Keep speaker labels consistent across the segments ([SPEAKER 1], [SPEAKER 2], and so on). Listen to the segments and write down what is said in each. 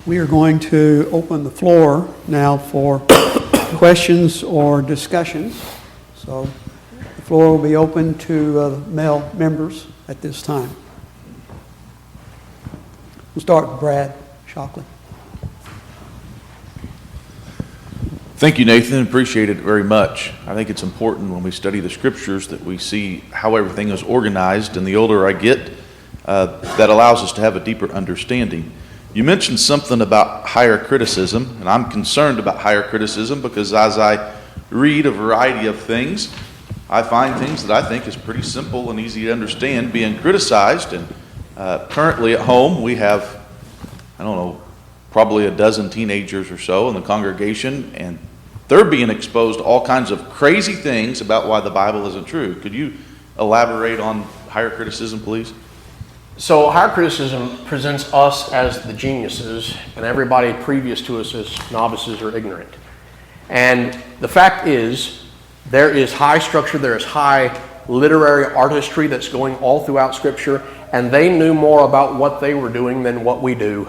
[SPEAKER 1] We are going to open the floor now for questions or discussions. So the floor will be open to male members at this time. We'll start with Brad Shockley.
[SPEAKER 2] Thank you, Nathan. Appreciate it very much. I think it's important when we study the scriptures that we see how everything is organized, and the older I get, that allows us to have a deeper understanding. You mentioned something about higher criticism, and I'm concerned about higher criticism because as I read a variety of things, I find things that I think is pretty simple and easy to understand being criticized. And currently at home we have, probably a dozen teenagers or so in the congregation, and they're being exposed to all kinds of crazy things about why the Bible isn't true. Could you elaborate on higher criticism, please?
[SPEAKER 3] So higher criticism presents us as the geniuses and everybody previous to us as novices or ignorant. And the fact is, there is high structure, there is high literary artistry that's going all throughout Scripture, and they knew more about what they were doing than what we do.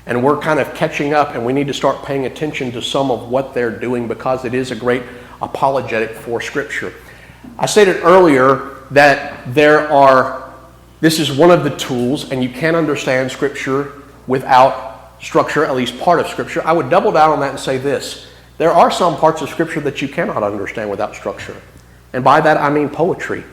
[SPEAKER 3] And we're kind of catching up, and we need to start paying attention to some of what they're doing because it is a great apologetic for Scripture. I stated earlier that this is one of the tools, and you can't understand Scripture without structure, at least part of Scripture. I would double down on that and say this. There are some parts of Scripture that you cannot understand without structure. And by that I mean poetry.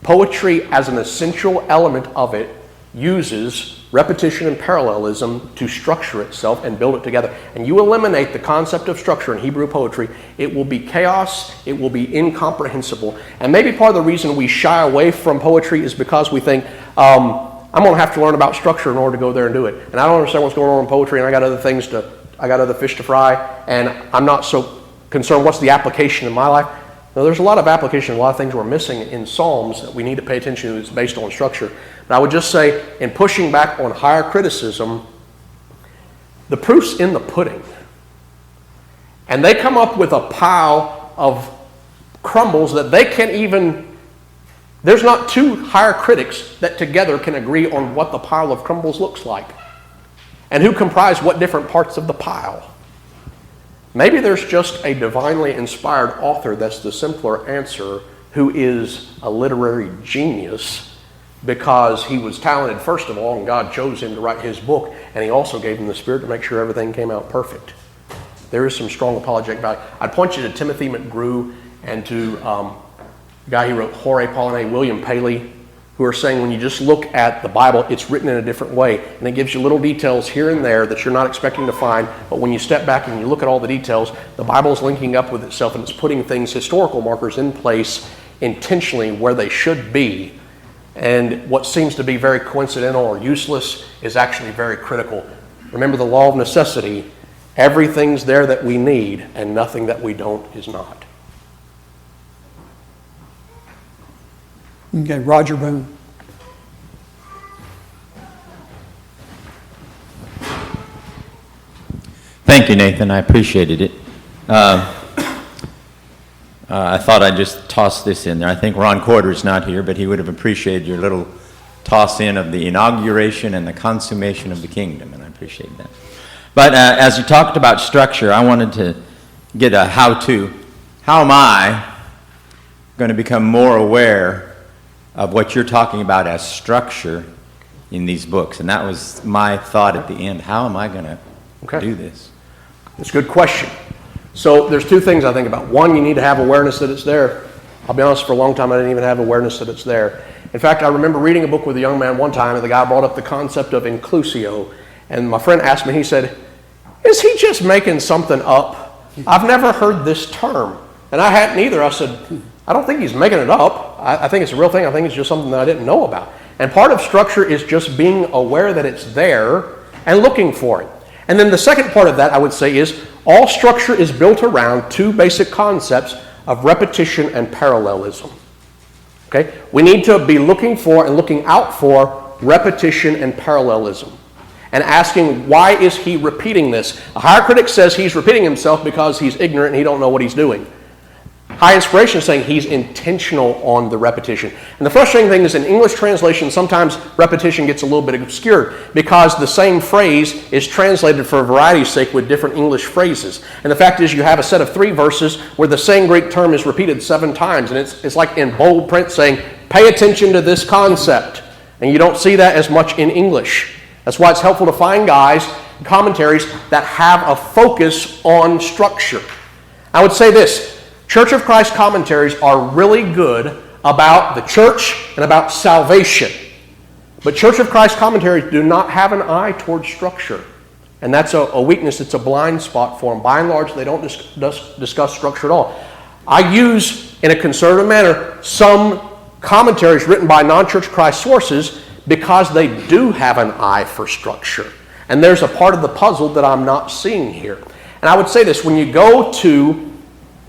[SPEAKER 3] Poetry, as an essential element of it, uses repetition and parallelism to structure itself and build it together. And you eliminate the concept of structure in Hebrew poetry, it will be chaos, it will be incomprehensible. And maybe part of the reason we shy away from poetry is because we think, I'm going to have to learn about structure in order to go there and do it. And I don't understand what's going on in poetry, and I got other fish to fry, and I'm not so concerned what's the application in my life. Now, there's a lot of application, a lot of things we're missing in Psalms that we need to pay attention to that's based on structure. But I would just say, in pushing back on higher criticism, the proof's in the pudding. And they come up with a pile of crumbles that they can't even, there's not two higher critics that together can agree on what the pile of crumbles looks like and who comprise what different parts of the pile. Maybe there's just a divinely inspired author that's the simpler answer, who is a literary genius because he was talented first of all, and God chose him to write his book, and he also gave him the Spirit to make sure everything came out perfect. There is some strong apologetic value. I'd point you to Timothy McGrew and to the guy who wrote Hore Pauline, William Paley, who are saying when you just look at the Bible, it's written in a different way. And it gives you little details here and there that you're not expecting to find. But when you step back and you look at all the details, the Bible is linking up with itself, and it's putting things, historical markers, in place intentionally where they should be. And what seems to be very coincidental or useless is actually very critical. Remember the law of necessity. Everything's there that we need, and nothing that we don't is not.
[SPEAKER 1] Okay, Roger Boone.
[SPEAKER 4] Thank you, Nathan. I appreciated it. I thought I'd just toss this in there. I think Ron Corder's not here, but he would have appreciated your little toss in of the inauguration and the consummation of the kingdom, and I appreciate that. But as you talked about structure, I wanted to get a how-to. How am I going to become more aware of what you're talking about as structure in these books? And that was my thought at the end. How am I going to do this?
[SPEAKER 3] That's a good question. So there's two things I think about. One, you need to have awareness that it's there. I'll be honest, for a long time I didn't even have awareness that it's there. In fact, I remember reading a book with a young man one time, and the guy brought up the concept of inclusio. And my friend asked me, he said, is he just making something up? I've never heard this term. And I hadn't either. I said, I don't think he's making it up. I think it's a real thing. I think it's just something that I didn't know about. And part of structure is just being aware that it's there and looking for it. And then the second part of that, I would say, is all structure is built around two basic concepts of repetition and parallelism. Okay? We need to be looking for and looking out for repetition and parallelism, and asking, why is he repeating this? A higher critic says he's repeating himself because he's ignorant and he don't know what he's doing. High inspiration is saying he's intentional on the repetition. And the frustrating thing is in English translation, sometimes repetition gets a little bit obscured because the same phrase is translated for variety's sake with different English phrases. And the fact is you have a set of 3 verses where the same Greek term is repeated 7 times. And it's like in bold print saying, pay attention to this concept. And you don't see that as much in English. That's why it's helpful to find commentaries that have a focus on structure. I would say this, Church of Christ commentaries are really good about the church and about salvation. But Church of Christ commentaries do not have an eye towards structure. And that's a weakness, it's a blind spot for them. By and large, they don't discuss structure at all. I use, in a conservative manner, some commentaries written by non-Church of Christ sources because they do have an eye for structure. And there's a part of the puzzle that I'm not seeing here. And I would say this, when you go to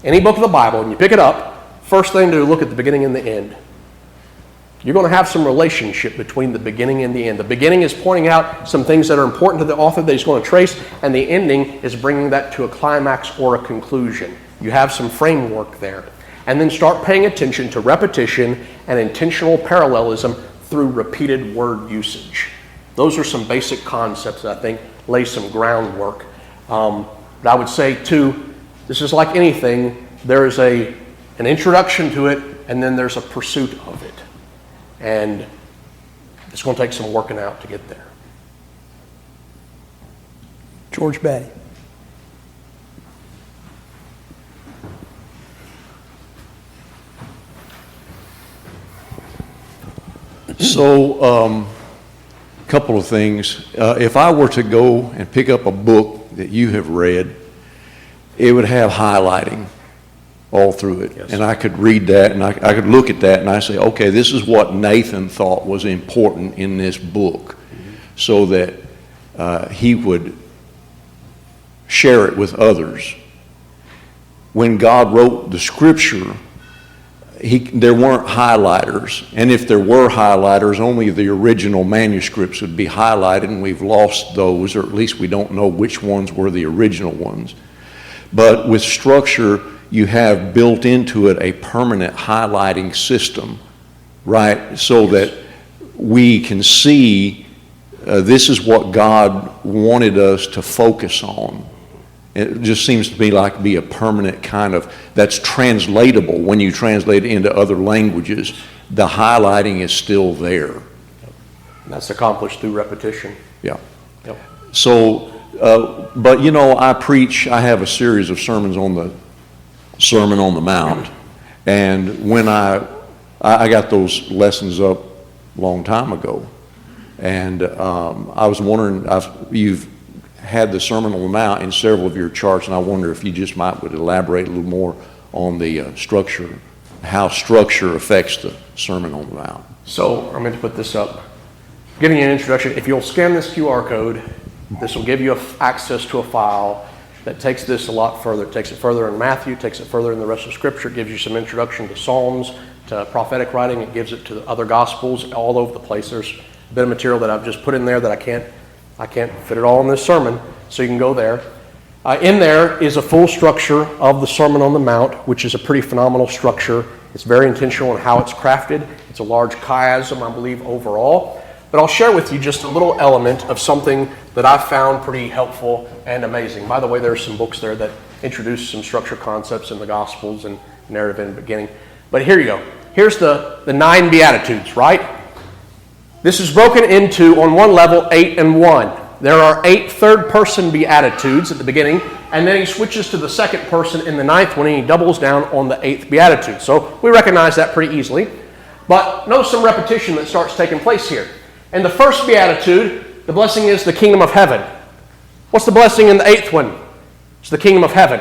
[SPEAKER 3] any book of the Bible and you pick it up, first thing to look at the beginning and the end. You're going to have some relationship between the beginning and the end. The beginning is pointing out some things that are important to the author that he's going to trace, and the ending is bringing that to a climax or a conclusion. You have some framework there. And then start paying attention to repetition and intentional parallelism through repeated word usage. Those are some basic concepts that I think lay some groundwork. But I would say, too, this is like anything. There is an introduction to it, and then there's a pursuit of it. And it's going to take some working out to get there.
[SPEAKER 1] George Battey.
[SPEAKER 5] So, couple of things. If I were to go and pick up a book that you have read, it would have highlighting all through it.
[SPEAKER 3] Yes.
[SPEAKER 5] And I could read that, and I could look at that, and I say, okay, this is what Nathan thought was important in this book, so that he would share it with others. When God wrote the Scripture, there weren't highlighters, and if there were highlighters, only the original manuscripts would be highlighted, and we've lost those, or at least we don't know which ones were the original ones. But with structure, you have built into it a permanent highlighting system, right? So that we can see this is what God wanted us to focus on. It just seems to me like to be a permanent kind of, that's translatable when you translate it into other languages. The highlighting is still there.
[SPEAKER 3] And that's accomplished through repetition.
[SPEAKER 5] Yeah.
[SPEAKER 3] Yep.
[SPEAKER 5] So, but you know, I have a series of sermons on the Sermon on the Mount. And when I got those lessons up a long time ago. And I was wondering, you've had the Sermon on the Mount in several of your charts, and I wonder if you just would elaborate a little more on the structure, how structure affects the Sermon on the Mount.
[SPEAKER 3] So I'm going to put this up. Giving you an introduction, if you'll scan this QR code, this will give you access to a file that takes this a lot further. It takes it further in Matthew, takes it further in the rest of Scripture. It gives you some introduction to Psalms, to prophetic writing. It gives it to the other Gospels all over the place. There's a bit of material that I've just put in there that I can't fit it all in this sermon, so you can go there. In there is a full structure of the Sermon on the Mount, which is a pretty phenomenal structure. It's very intentional in how it's crafted. It's a large chiasm, I believe, overall. But I'll share with you just a little element of something that I've found pretty helpful and amazing. By the way, there are some books there that introduce some structure concepts in the Gospels and narrative in the beginning. But here you go. Here's the 9 Beatitudes, right? This is broken into, on one level, 8 and 1. There are 8 third-person Beatitudes at the beginning, and then he switches to the second person in the 9th one, and he doubles down on the 8th Beatitude. So we recognize that pretty easily. But notice some repetition that starts taking place here. In the first Beatitude, the blessing is the kingdom of heaven. What's the blessing in the 8th one? It's the kingdom of heaven.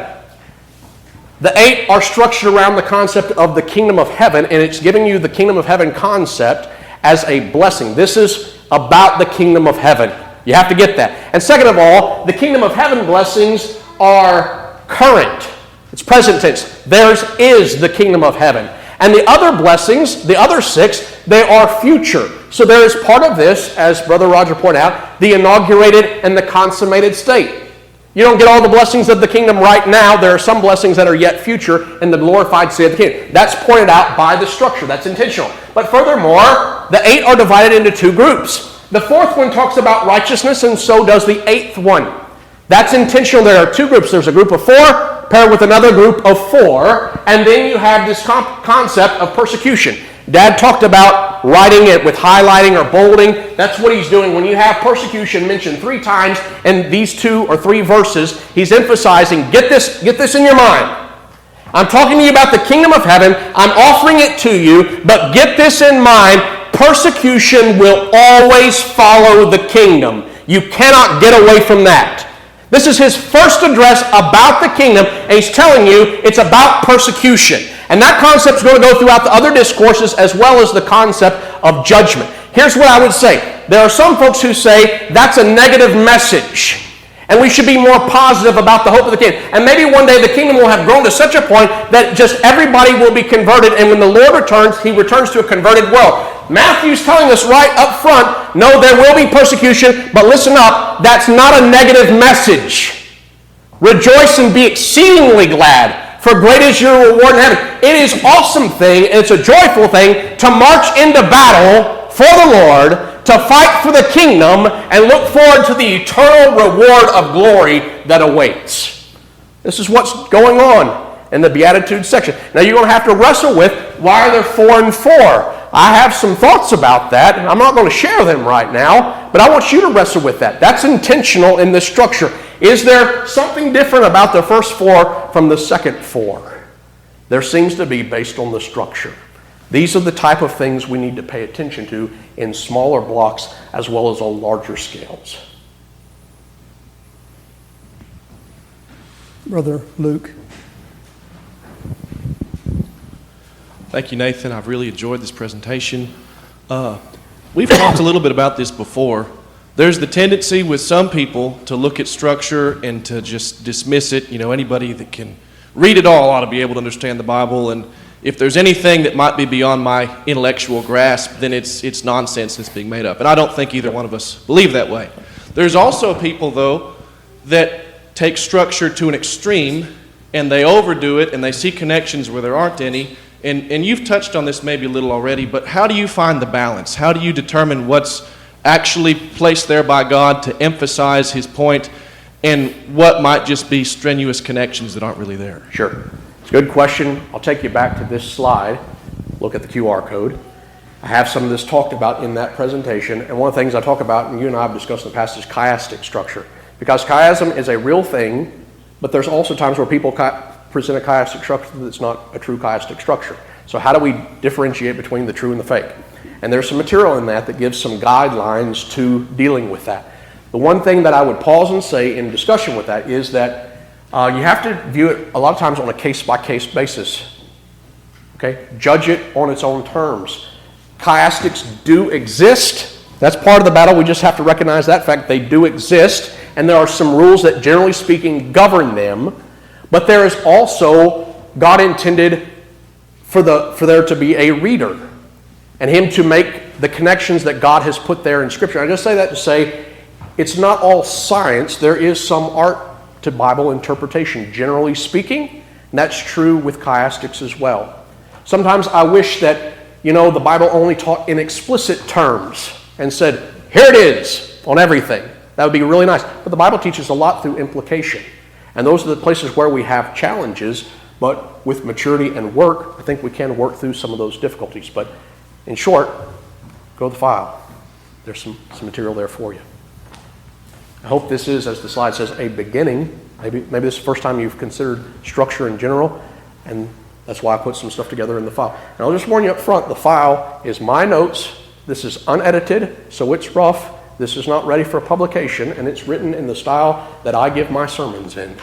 [SPEAKER 3] The 8 are structured around the concept of the kingdom of heaven, and it's giving you the kingdom of heaven concept as a blessing. This is about the kingdom of heaven. You have to get that. And second of all, the kingdom of heaven blessings are current. It's present tense. Theirs is the kingdom of heaven. And the other blessings, the other 6, they are future. So there is part of this, as Brother Roger pointed out, the inaugurated and the consummated state. You don't get all the blessings of the kingdom right now. There are some blessings that are yet future in the glorified state of the kingdom. That's pointed out by the structure. That's intentional. But furthermore, the 8 are divided into 2 groups. The 4th one talks about righteousness, and so does the 8th one. That's intentional. There are 2 groups. There's a group of 4 paired with another group of 4, and then you have this concept of persecution. Dad talked about writing it with highlighting or bolding. That's what he's doing. When you have persecution mentioned 3 times in these 2 or 3 verses, he's emphasizing, get this in your mind. I'm talking to you about the kingdom of heaven. I'm offering it to you, but get this in mind. Persecution will always follow the kingdom. You cannot get away from that. This is his first address about the kingdom, and he's telling you it's about persecution. And that concept is going to go throughout the other discourses as well as the concept of judgment. Here's what I would say. There are some folks who say that's a negative message, and we should be more positive about the hope of the kingdom. And maybe one day the kingdom will have grown to such a point that just everybody will be converted, and when the Lord returns, he returns to a converted world. Matthew's telling us right up front, no, there will be persecution, but listen up, that's not a negative message. Rejoice and be exceedingly glad, for great is your reward in heaven. It is an awesome thing, and it's a joyful thing to march into battle for the Lord, to fight for the kingdom, and look forward to the eternal reward of glory that awaits. This is what's going on in the Beatitudes section. Now you're going to have to wrestle with, why are there 4 and 4? I have some thoughts about that, and I'm not going to share them right now, but I want you to wrestle with that. That's intentional in this structure. Is there something different about the first 4 from the second 4? There seems to be, based on the structure. These are the type of things we need to pay attention to in smaller blocks as well as on larger scales.
[SPEAKER 1] Brother Luke.
[SPEAKER 6] Thank you, Nathan. I've really enjoyed this presentation. We've talked a little bit about this before. There's the tendency with some people to look at structure and to just dismiss it. You know, anybody that can read it all ought to be able to understand the Bible, and if there's anything that might be beyond my intellectual grasp, then it's nonsense that's being made up. And I don't think either one of us believe that way. There's also people, though, that take structure to an extreme, and they overdo it, and they see connections where there aren't any. And you've touched on this maybe a little already, but how do you find the balance? How do you determine what's actually placed there by God to emphasize his point, and what might just be strenuous connections that aren't really there?
[SPEAKER 3] Sure. It's a good question. I'll take you back to this slide. Look at the QR code. I have some of this talked about in that presentation, and one of the things I talk about, and you and I have discussed in the past, is chiastic structure. Because chiasm is a real thing, but there's also times where people present a chiastic structure that's not a true chiastic structure. So how do we differentiate between the true and the fake? And there's some material in that gives some guidelines to dealing with that. The one thing that I would pause and say in discussion with that is that you have to view it a lot of times on a case-by-case basis. Okay? Judge it on its own terms. Chiastics do exist. That's part of the battle. We just have to recognize that fact. They do exist, and there are some rules that, generally speaking, govern them. But there is also, God intended for there to be a reader and him to make the connections that God has put there in Scripture. I just say that to say it's not all science. There is some art to Bible interpretation, generally speaking, and that's true with chiastics as well. Sometimes I wish that, the Bible only taught in explicit terms and said, here it is on everything. That would be really nice. But the Bible teaches a lot through implication. And those are the places where we have challenges, but with maturity and work, I think we can work through some of those difficulties. But in short, go to the file. There's some material there for you. I hope this is, as the slide says, a beginning. Maybe this is the first time you've considered structure in general, and that's why I put some stuff together in the file. And I'll just warn you up front, the file is my notes. This is unedited, so it's rough. This is not ready for publication, and it's written in the style that I give my sermons in.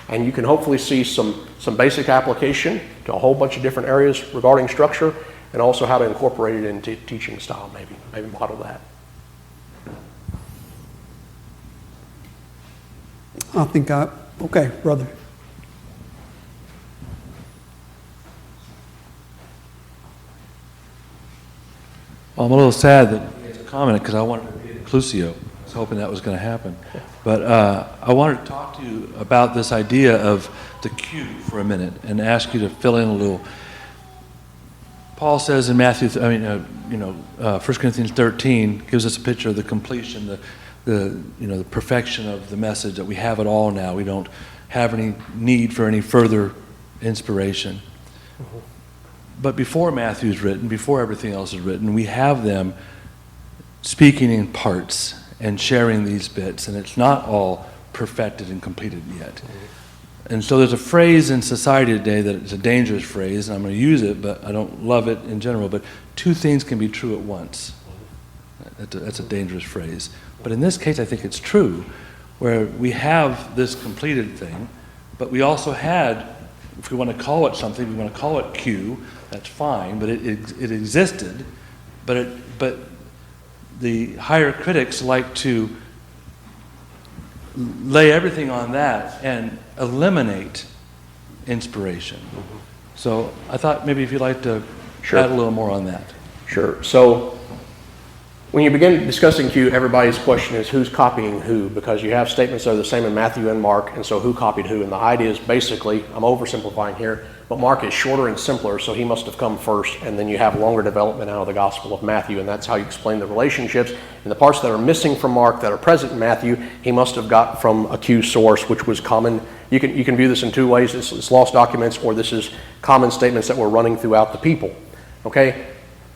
[SPEAKER 3] And you can hopefully see some basic application to a whole bunch of different areas regarding structure, and also how to incorporate it into teaching style, maybe model that.
[SPEAKER 1] Okay, brother.
[SPEAKER 7] Well, I'm a little sad that he has a comment because I wanted to be at Clusio. was hoping that was going to happen. But I wanted to talk to you about this idea of the cue for a minute and ask you to fill in a little. Paul says in 1 Corinthians 13 gives us a picture of the completion, the perfection of the message, that we have it all now. We don't have any need for any further inspiration. Mm-hmm. But before Matthew's written, before everything else is written, we have them speaking in parts and sharing these bits, and it's not all perfected and completed yet. Mm-hmm. And so there's a phrase in society today that it's a dangerous phrase, and I'm going to use it, but I don't love it in general, but two things can be true at once. That's a dangerous phrase. But in this case, I think it's true, where we have this completed thing, but we also had, if we want to call it something, we want to call it Q, that's fine, but it existed, but the higher critics like to lay everything on that and eliminate inspiration. Mm-hmm. So I thought maybe if you'd like to add a little more on that.
[SPEAKER 3] Sure. So when you begin discussing Q, everybody's question is who's copying who, because you have statements that are the same in Matthew and Mark, and so who copied who? And the idea is basically, I'm oversimplifying here, but Mark is shorter and simpler, so he must have come first, and then you have longer development out of the Gospel of Matthew, and that's how you explain the relationships. And the parts that are missing from Mark that are present in Matthew, he must have got from a Q source, which was common. You can view this in two ways. It's lost documents, or this is common statements that were running throughout the people. Okay?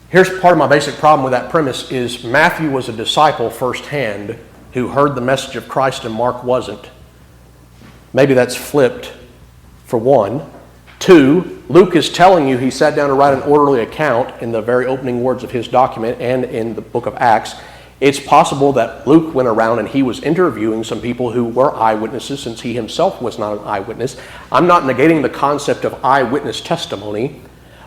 [SPEAKER 3] Here's part of my basic problem with that premise is Matthew was a disciple firsthand who heard the message of Christ and Mark wasn't. Maybe that's flipped, for one. Two, Luke is telling you he sat down to write an orderly account in the very opening words of his document and in the book of Acts. It's possible that Luke went around and he was interviewing some people who were eyewitnesses since he himself was not an eyewitness. I'm not negating the concept of eyewitness testimony,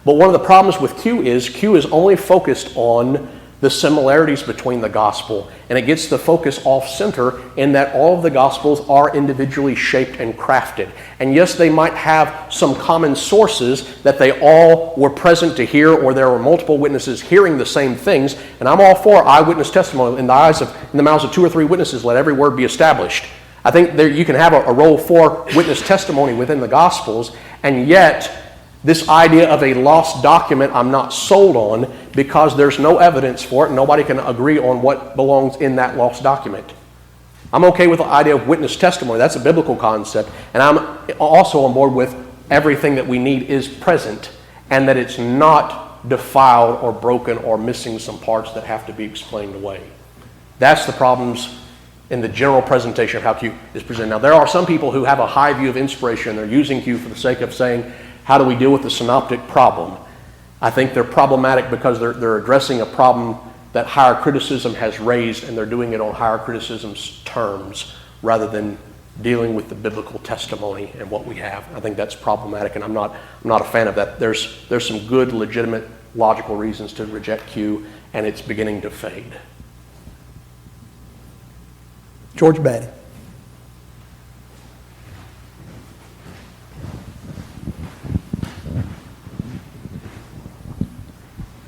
[SPEAKER 3] but one of the problems with Q is only focused on the similarities between the gospel, and it gets the focus off center in that all of the gospels are individually shaped and crafted. And yes, they might have some common sources that they all were present to hear, or there were multiple witnesses hearing the same things, and I'm all for eyewitness testimony. In the mouths of 2 or 3 witnesses, let every word be established. I think you can have a role for witness testimony within the gospels, and yet this idea of a lost document I'm not sold on, because there's no evidence for it and nobody can agree on what belongs in that lost document. I'm okay with the idea of witness testimony. That's a biblical concept. And I'm also on board with everything that we need is present and that it's not defiled or broken or missing some parts that have to be explained away. That's the problems in the general presentation of how Q is presented. Now, there are some people who have a high view of inspiration. They're using Q for the sake of saying, how do we deal with the synoptic problem? I think they're problematic because they're addressing a problem that higher criticism has raised, and they're doing it on higher criticism's terms rather than dealing with the biblical testimony and what we have. I think that's problematic, and I'm not a fan of that. There's some good, legitimate, logical reasons to reject Q, and it's beginning to fade.
[SPEAKER 1] George Battey.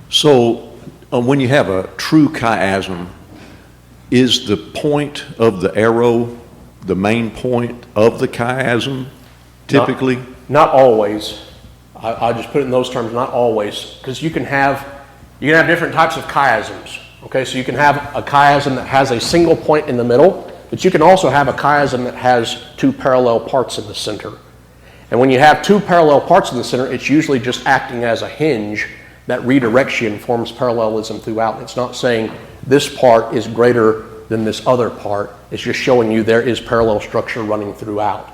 [SPEAKER 5] So when you have a true chiasm, is the point of the arrow the main point of the chiasm typically?
[SPEAKER 3] Not always. I'll just put it in those terms, not always, because you can have different types of chiasms. Okay, so you can have a chiasm that has a single point in the middle, but you can also have a chiasm that has 2 parallel parts in the center. And when you have 2 parallel parts in the center, it's usually just acting as a hinge that redirects you and forms parallelism throughout. It's not saying this part is greater than this other part. It's just showing you there is parallel structure running throughout.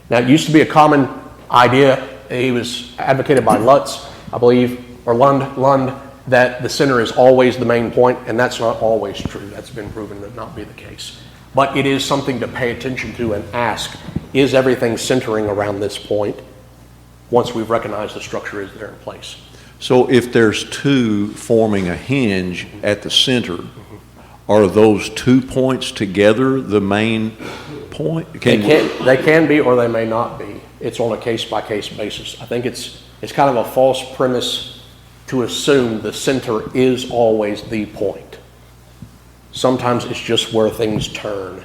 [SPEAKER 3] Now, it used to be a common idea, he was advocated by Lutz, I believe, or Lund, that the center is always the main point, and that's not always true. That's been proven to not be the case. But it is something to pay attention to and ask, is everything centering around this point once we've recognized the structure is there in place?
[SPEAKER 5] So if there's 2 forming a hinge at the center, are those 2 points together the main point?
[SPEAKER 3] They can be or they may not be. It's on a case-by-case basis. I think it's kind of a false premise to assume the center is always the point. Sometimes it's just where things turn.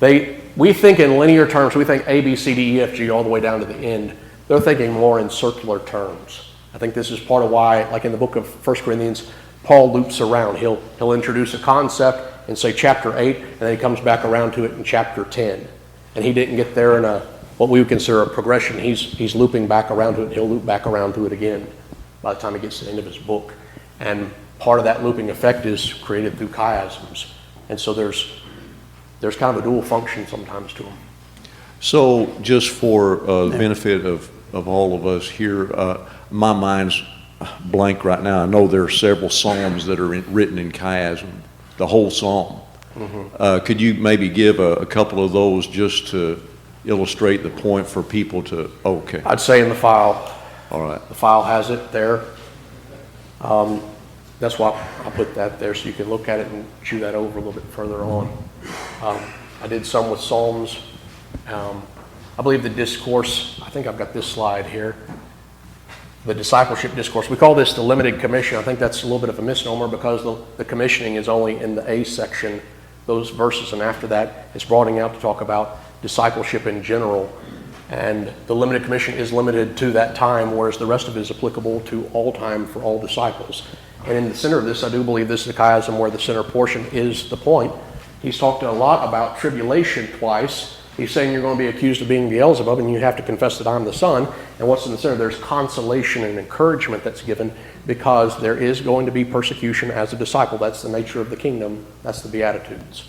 [SPEAKER 3] We think in linear terms. We think A, B, C, D, E, F, G all the way down to the end. They're thinking more in circular terms. I think this is part of why, like in the book of 1 Corinthians, Paul loops around. He'll introduce a concept in, say, chapter 8, and then he comes back around to it in chapter 10. And he didn't get there in what we would consider a progression. He's looping back around to it, and he'll loop back around to it again by the time he gets to the end of his book. And part of that looping effect is created through chiasms. And so there's kind of a dual function sometimes to them.
[SPEAKER 5] So just for the benefit of all of us here, my mind's blank right now. I know there are several psalms that are written in chiasm, the whole psalm. Could you maybe give a couple of those just to illustrate the point for people to, okay.
[SPEAKER 3] I'd say in the file.
[SPEAKER 5] All right.
[SPEAKER 3] The file has it there. That's why I put that there so you can look at it and chew that over a little bit further on. I did some with Psalms. I believe the discourse, I think I've got this slide here. The discipleship discourse. We call this the limited commission. I think that's a little bit of a misnomer because the commissioning is only in the A section, those verses, and after that it's broadening out to talk about discipleship in general. And the limited commission is limited to that time, whereas the rest of it is applicable to all time for all disciples. And in the center of this, I do believe this is a chiasm where the center portion is the point. He's talked a lot about tribulation twice. He's saying you're going to be accused of being Beelzebub and you have to confess that I'm the Son. And what's in the center? There's consolation and encouragement that's given because there is going to be persecution as a disciple. That's the nature of the kingdom. That's the Beatitudes.